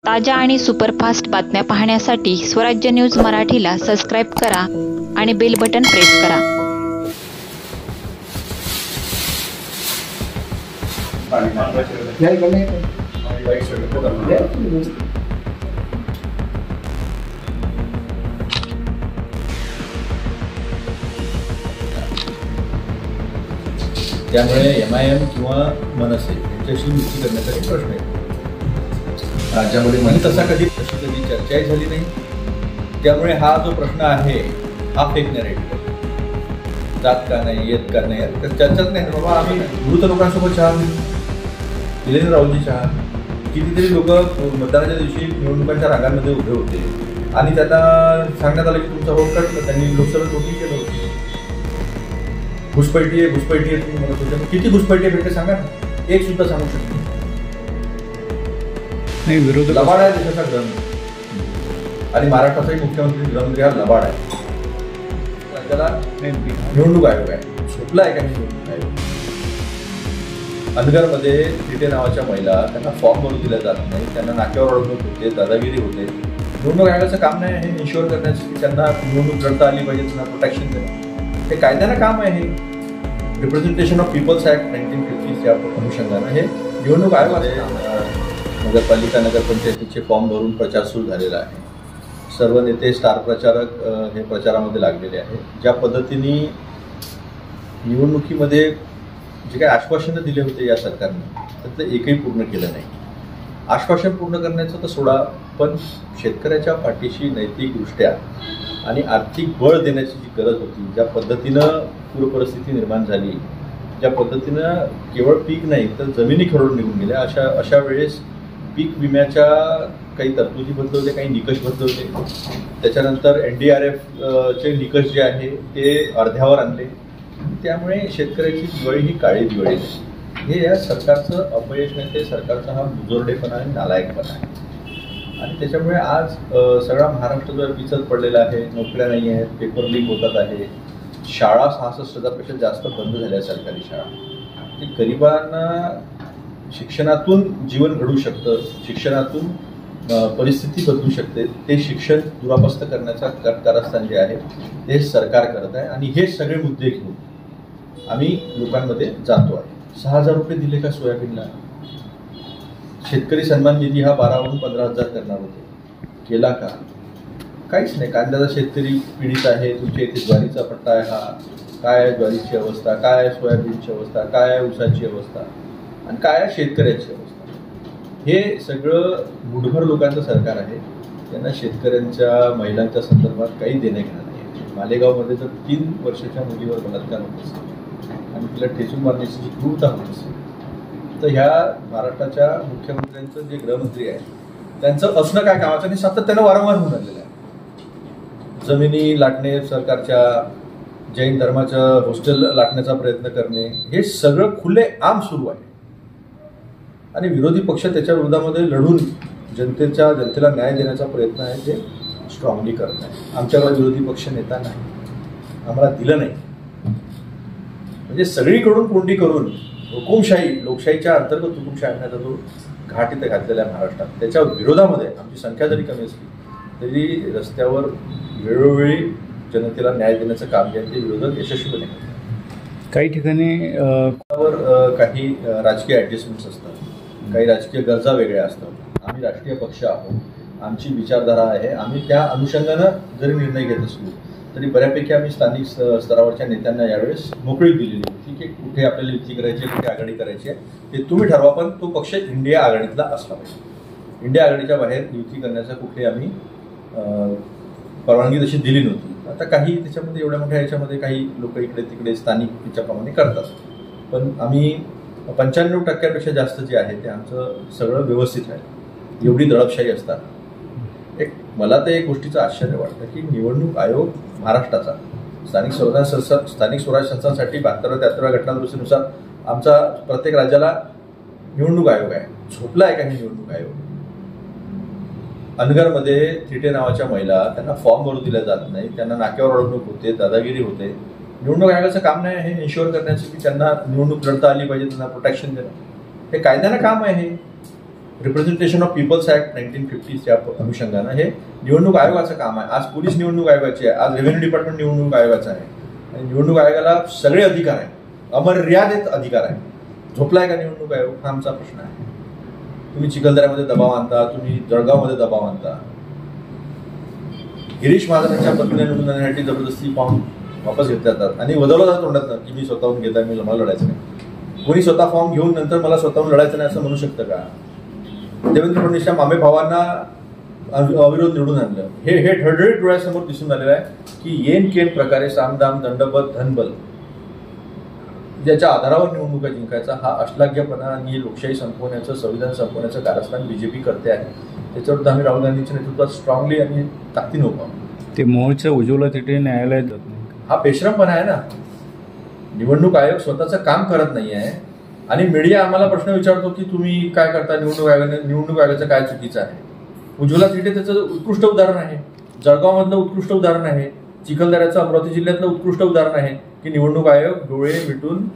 ताज्या आणि सुपरफास्ट बातम्या पाहण्यासाठी स्वराज्य न्यूज मराठीला सबस्क्राईब करा आणि बेल बटन प्रेस करा. त्यामुळे MIM किंवा मनसे यांच्याशी युती करण्याचा काही प्रश्न आहे राज्यामध्ये. म्हणजे तशी कधी चर्चाही झाली नाही. त्यामुळे हा जो प्रश्न आहे हा फेक नॅरेटिव्ह, जात का नाही, येत का नाही, तर चर्चाच नाही. बाबा आम्ही मृत लोकांसोबत चहा दिलेले राहुलजी चहा, कितीतरी लोक मतदानाच्या दिवशी निवडणुकांच्या रांगांमध्ये उभे होते आणि त्यांना सांगण्यात आलं की तुमचा वोट कटलं. त्यांनी लोकसभेत वोटिंग केलं होतं. घुसपैठी आहे तुम्ही म्हणत होते. किती घुसपैठी भेटते सांगा ना, एक सुद्धा सांगू शकतो नाही. विरोध लबाड आहे देशाचा गृहमंत्री आणि महाराष्ट्राचाही मुख्यमंत्री गृहमंत्री हा लबाड आहे. त्याला निवडणूक आयोग आहे, झोपला आहे का निवडणूक आयोग? अनगरमध्ये तिथे नावाच्या महिला, त्यांना फॉर्म भरून दिला जात नाही, त्यांना नाक्यावर अडवणूक होते, दादागिरी होते. निवडणूक आयोगाचं काम नाही हे इन्शुअर करण्याचं की त्यांना निवडणूक लढता आली पाहिजे, त्यांना प्रोटेक्शन देणं. हे कायद्यानं काम आहे. हे रिप्रेझेंटेशन ऑफ पीपल्स ॲक्ट 1950 या अनुषंगानं हे निवडणूक आयोगाचे नगरपालिका नगरपंचायतीचे फॉर्म भरून प्रचार सुरू झालेला आहे. सर्व नेते स्टार प्रचारक हे प्रचारामध्ये लागलेले आहेत. ज्या पद्धतीने निवडणुकीमध्ये जे काही आश्वासनं दिले होते या सरकारने त्यातलं एकही पूर्ण केलं नाही. आश्वासन पूर्ण करण्याचं तर सोडा, पण शेतकऱ्याच्या पाठीशी नैतिकदृष्ट्या आणि आर्थिक बळ देण्याची जी गरज होती, ज्या पद्धतीनं पूरपरिस्थिती निर्माण झाली, ज्या पद्धतीनं केवळ पीक नाही तर जमिनी खरडून निघून गेल्या, अशा वेळेस पीक विम्याच्या काही तरतुदी बदलवले, काही निकष बदलवले. त्याच्यानंतर NDRFचे निकष जे आहे ते अर्ध्यावर आणले. त्यामुळे शेतकऱ्याची दिवाळी ही काळी दिवाळी नाही. हे या सरकारचं अपयश नाही, ते सरकारचा हा मुजोरडेपणा आणि नालायकपणा आहे. आणि त्याच्यामुळे आज सगळा महाराष्ट्र जो विचल पडलेला आहे. नोकऱ्या नाही आहेत, पेपर लीक होतात आहे, शाळा 66,000पेक्षा जास्त बंद झाल्या सरकारी शाळा. ते गरिबांना शिक्षणातून जीवन घडू शकतं, शिक्षणातून परिस्थिती बदलू शकते. ते शिक्षण दुरापस्त करण्याचा कारस्थान जे आहे ते सरकार करत आहे. आणि हे सगळे मुद्दे घेऊन आम्ही लोकांमध्ये जातो आहे. 6,000 रुपये दिले का सोयाबीनला? शेतकरी सन्मान निधी हा 12,000वरून 15,000 करणार होते, केला का? काहीच नाही. कांद्याचा शेतकरी पीडित आहे. तुमच्या इथे ज्वारीचा पट्टा आहे, हा काय आहे ज्वारीची अवस्था, काय आहे सोयाबीनची अवस्था, काय आहे ऊसाची अवस्था आणि काय आहे शेतकऱ्याची अवस्था. हे सगळं मुठभर लोकांचं सरकार आहे. त्यांना शेतकऱ्यांच्या महिलांच्या संदर्भात काही देणं घेणं नाही. मालेगावमध्ये जर 3 वर्षाच्या मुलीवर बलात्कार होत असेल आणि तिला ठेचून मारण्याची जी क्रूरता होत असेल, तर ह्या महाराष्ट्राच्या मुख्यमंत्र्यांचं जे गृहमंत्री आहे त्यांचं असणं काय कामाचं आणि सातत्यानं वारंवार होऊन राहिलेलं आहे. जमिनी लाटणे, सरकारच्या जैन धर्माचं हॉस्टेल लाटण्याचा प्रयत्न करणे, हे सगळं खुलेआम सुरू आहे. आणि विरोधी पक्ष त्याच्या विरोधामध्ये लढून जनतेला न्याय देण्याचा प्रयत्न आहे ते स्ट्रॉंगली करत आहे. आमच्याकडे विरोधी पक्ष नेता नाही, आम्हाला दिलं नाही. म्हणजे सगळीकडून कोंडी करून हुकुमशाही, लोकशाहीच्या अंतर्गत हुकुमशाही आणण्याचा जो घाट इथे घातलेला आहे महाराष्ट्रात, त्याच्या विरोधामध्ये आमची संख्या जरी कमी असली तरी रस्त्यावर वेळोवेळी जनतेला न्याय देण्याचं काम जे आहे ते विरोधक यशस्वीपणे करतात. काही ठिकाणी काही राजकीय ॲडजस्टमेंट्स असतात, काही राजकीय गरजा वेगळ्या असतात. आम्ही राष्ट्रीय पक्ष आहोत, आमची विचारधारा आहे. आम्ही त्या अनुषंगानं जरी निर्णय घेत असलो तरी बऱ्यापैकी आम्ही स्थानिक स्तरावरच्या नेत्यांना यावेळेस मोकळीक दिलेली होती की कुठे आपल्याला युती करायची, कुठे आघाडी करायची आहे ते तुम्ही ठरवा, पण तो पक्ष इंडिया आघाडीतला असला पाहिजे. इंडिया आघाडीच्या बाहेर युती करण्याचा कुठे आम्ही परवानगी तशी दिली नव्हती. आता काही त्याच्यामध्ये एवढ्या मोठ्या याच्यामध्ये काही लोक इकडे तिकडे स्थानिक त्याच्याप्रमाणे करतात, पण आम्ही 95% जास्त जे आहे ते आमचं सगळं व्यवस्थित आहे. एवढी दडपशाही असतात. मला तर एक गोष्टीचं आश्चर्य वाटतं की निवडणूक आयोग महाराष्ट्राचा स्थानिक स्वराज्य संस्थांसाठी 72-73 घटनादुरुस्तीनुसार आमचा प्रत्येक राज्याला निवडणूक आयोग आहे. झोपला आहे का हे निवडणूक आयोग? अनगरमध्ये थिटे नावाच्या महिला, त्यांना फॉर्म भरून दिला जात नाही, त्यांना नाक्यावर अडवणूक होते, दादागिरी होते. निवडणूक आयोगाचं काम नाही हे इन्शुअर करण्याचं की त्यांना निवडणूक लढता आली पाहिजे, त्यांना प्रोटेक्शन देणं. हे कायद्यानं काम आहे. हे रिप्रेझेंटेशन ऑफ पीपल्स ऍक्ट 1950च्या अनुषंगानं हे निवडणूक आयोगाचं काम आहे. आज पोलीस निवडणूक आयोगाची आहे, आज रेव्हेन्यू डिपार्टमेंट निवडणूक आयोगाचं आहे. आणि निवडणूक आयोगाला सगळे अधिकार आहे, अमर्यादित अधिकार आहे. झोपलाय का निवडणूक आयोग हा आमचा प्रश्न आहे. तुम्ही चिखलदऱ्यामध्ये दबाव आणता, तुम्ही जळगावमध्ये दबाव आणता. गिरीश महाजनांच्या पत्नीने निवडून आणण्यासाठी जबरदस्ती फॉर्म वापस घेतले जातात आणि वदवलं जातं तोंडात की मी स्वतःहून घेता, मी मला लढायचं नाही. कोणी स्वतः फॉर्म घेऊन नंतर मला स्वतःहून लढायचं नाही असं म्हणू शकतं का? देवेंद्र फडणवीसच्या मामे भावांना अविरोध निवडून आणलं. हे ढळढळीत डोळ्यासमोर दिसून आलेलं आहे की येन केन प्रकारे सामदाम दंडबल धनबल ज्याच्या आधारावर निवडणुका जिंकायचा हा अश्लाघ्यपणा आणि लोकशाही संपवण्याचं, संविधान संपवण्याचं कारस्थान बीजेपी करते आहे. त्याच्यावर आम्ही राहुल गांधींच्या नेतृत्वात स्ट्रॉंगली आणि ताकदीनं उभा. ते मोहच्या उज्ज्वला तिथे न्यायालयात जात नाही. हा बेशरमपणा आहे ना. निवडणूक आयोग स्वतःचं काम करत नाही आहे आणि मीडिया आम्हाला प्रश्न विचारतो की तुम्ही काय करता, निवडणूक आयोगाचं काय चुकीचं आहे. उज्ज्वला तिथे त्याचं उत्कृष्ट उदाहरण आहे, जळगावमधलं उत्कृष्ट उदाहरण आहे, चिखलदऱ्याचं अमरावती जिल्ह्यातलं उत्कृष्ट उदाहरण आहे की निवडणूक आयोग डोळे मिटून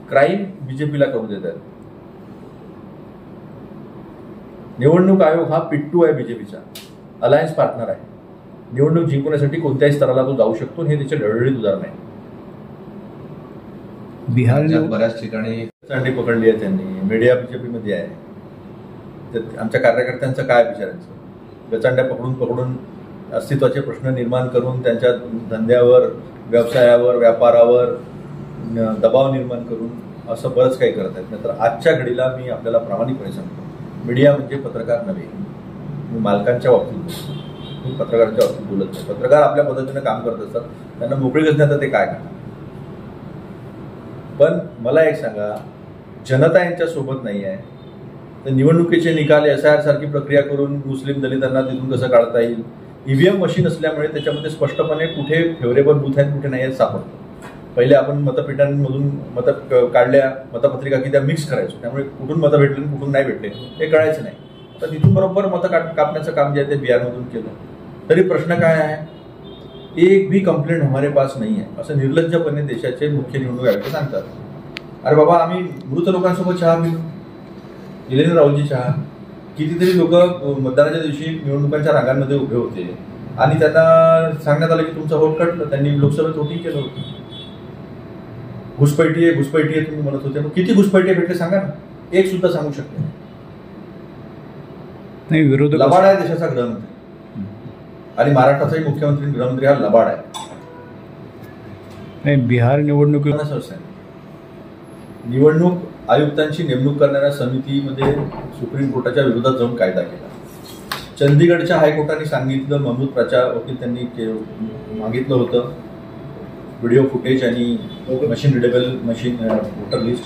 क्राईम बीजेपीला करू देतात. निवडणूक आयोग हा पिट्टू आहे बीजेपीचा, अलायन्स पार्टनर आहे. निवडणूक जिंकण्यासाठी कोणत्याही स्तराला तो जाऊ शकतो, हे त्याचे ढळढळीत उदाहरण आहे. बिहार बऱ्याच ठिकाणी चांडी पकडली आहे त्यांनी, मीडिया बीजेपीमध्ये आहे. तर आमच्या कार्यकर्त्यांचं काय विचारायचं? गचांड्या पकडून अस्तित्वाचे प्रश्न निर्माण करून त्यांच्या धंद्यावर, व्यवसायावर, व्यापारावर दबाव निर्माण करून असं बरंच काही करत आहेत. नंतर आजच्या घडीला मी आपल्याला प्रामाणिकपणे सांगतो, मीडिया म्हणजे पत्रकार नव्हे. मी मालकांच्या बाबतीत बोलतो, मी पत्रकारांच्या बाबतीत बोलत नाही. पत्रकार आपल्या पद्धतीनं काम करत असतात, त्यांना मोकळी गजण्यात ते काय करणार. पण मला एक सांगा, जनता यांच्या सोबत नाही आहे तर निवडणुकीचे निकाल SIR सारखी प्रक्रिया करून मुस्लिम दलितांना तिथून कसं काढता येईल? EVM मशीन असल्यामुळे त्याच्यामध्ये स्पष्टपणे कुठे फेवरेबल बूथ आहेत कुठे नाही आहेत सापडतं. पहिले आपण मतपेटांमधून मत काढल्या, मतपत्रिका की त्या मिक्स करायचो, त्यामुळे कुठून मतं भेटले कुठून नाही भेटले हे कळायचं नाही. तर तिथून बरोबर मतं कापण्याचं काम जे आहे ते बिहारमधून केलं. तरी प्रश्न काय आहे? एक भी कंप्लेंट हमारे पास नाही आहे असं निर्लज्जपणे देशाचे मुख्य निवडणूक आयुक्त सांगतात. अरे बाबा, आम्ही मृत लोकांसोबत चहा पिलो, दिलेले राहुलजी चहा. कितीतरी लोक मतदानाच्या दिवशी निवडणुकांच्या रांगांमध्ये उभे होते आणि त्यांना सांगण्यात आलं की तुमचं व्होट कटलं. त्यांनी लोकसभेत वोटिंग केलं होतं. घुसपैठी आहे तुम्ही म्हणत होते. मग किती घुसपैठी भेटले सांगा ना? एक सुद्धा सांगू शकतो नाही. विरोधक लबाड आहे देशाचा गृहमंत्री आणि महाराष्ट्राचाही मुख्यमंत्री गृहमंत्री हा लबाड आहे. नाही, बिहार निवडणुकीत निवडणूक आयुक्तांची नेमणूक करणाऱ्या समितीमध्ये सुप्रीम कोर्टाच्या विरोधात जाऊन कायदा केला. चंदीगडच्या हायकोर्टाने सांगितलं, महमूद प्राच्या वकील त्यांनी मागितलं होतं व्हिडिओ फुटेज आणि मशीन रिडेबल वोटर लिस्ट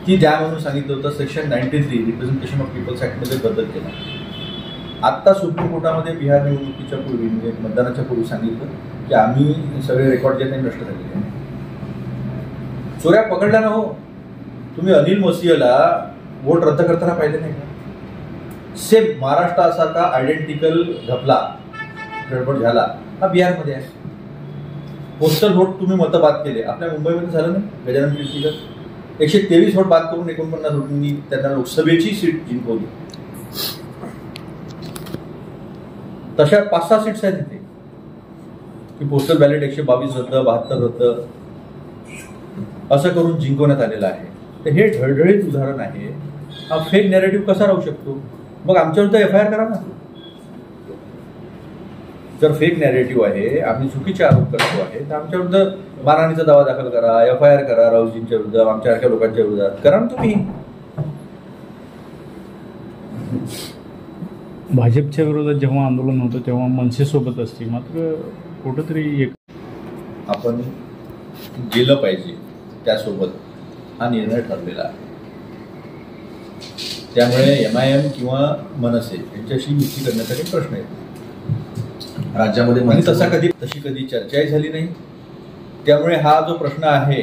ती द्या म्हणून सांगितलं होतं. सेक्शन 93 रिप्रेझेंटेशन ऑफ पीपल्स ऍक्टमध्ये बदल केला. आत्ता सुप्रीम कोर्टामध्ये बिहार निवडणुकीच्या पूर्वी म्हणजे मतदानाच्या पूर्वी सांगितलं की आम्ही सगळे रेकॉर्ड जे नष्ट झालेले आहे. चोऱ्या पकडल्या ना हो. तुम्ही अनिल मोसियाला वोट रद्द करताना पाहिले नाही का? सेम महाराष्ट्रासारखा आयडेंटिकल घपला गडबड झाला हा बिहारमध्ये आहे. पोस्टल व्होट तुम्ही मतं बाद केले. आपल्या मुंबईमध्ये झालं नाही, गजानन कीर्तीकर 123 व्होट बाद करून 49 व्होटांनी त्यांना लोकसभेची सीट जिंकवली. तशा 5-6 सीट्स आहेत तिथे की पोस्टल बॅलेट 122 रद्द, 72 रद्द असं करून जिंकवण्यात आलेलं आहे. तर हे ढळढळीत उदाहरण आहे. हा फेक नॅरेटिव्ह कसा राहू शकतो? मग आमच्यावर FIR करा ना. जर फेक नॅरेटिव्ह आहे, आम्ही चुकीचे आरोप करतो आहे, तर आमच्याविरुद्ध मारहाणीचा दावा दाखल करा, FIR करा. राहुलजींच्या विरुद्ध, आमच्यासारख्या लोकांच्या विरोधात करा ना तुम्ही. भाजपच्या विरोधात जेव्हा आंदोलन होतं तेव्हा मनसेसोबत असते, मात्र कुठंतरी एक आपण गेलं पाहिजे त्यासोबत हा निर्णय ठरलेला आहे. त्यामुळे MIM किंवा मनसे यांच्याशी युती करण्याचा काही प्रश्न येतो राज्यामध्ये. तशी कधी चर्चाही झाली नाही. त्यामुळे हा जो प्रश्न आहे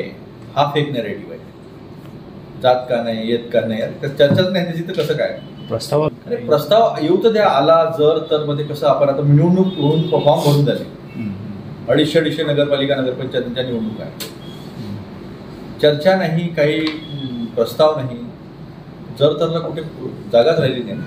हा फेक नॅरेटिव्ह आहे. जात का नाही, येत का नाही, चर्चाच नाही त्याची तर कसं काय प्रस्ताव येऊ तर द्या. आला जर तर मध्ये कसं आपण आता निवडणूक होऊन फॉर्म भरून झाले. 250 नगरपालिका नगरपंचायतींच्या निवडणूक आहे. चर्चा नाही, काही प्रस्ताव नाही. जर तर कुठे जागाच राहिली नाही.